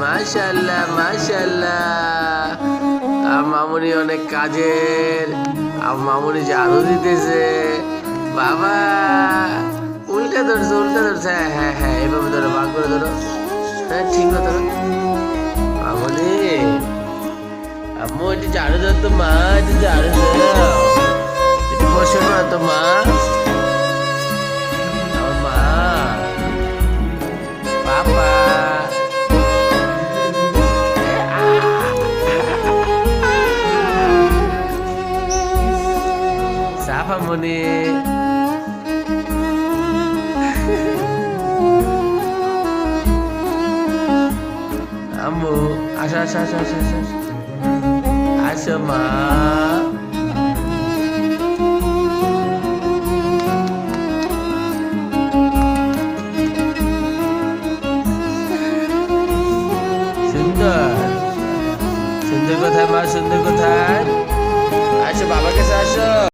মাশাআল্লাহ মাশাআল্লাহ। মামুনি অনেক কাজের। মামুনি ঝাড়ু দিতেছে। বাবা উল্টা ধরছে উল্টা ধরছে। হ্যাঁ হ্যাঁ হ্যাঁ, এভাবে ধরো, ভাগ করে ধরো। হ্যাঁ ঠিক না ধরো। মামুনি আম্মু একটু ঝাড়ু দাও তো মা, একটু ঝাড়ু দাও। একটু বসে পড়ো তো মা। আমার মা পাপা সাফামণি আম্মু আসো আসো আসো আসো আসো আসো মা। সুন্দর সুন্দর কোথায় মা, সুন্দর কোথায়?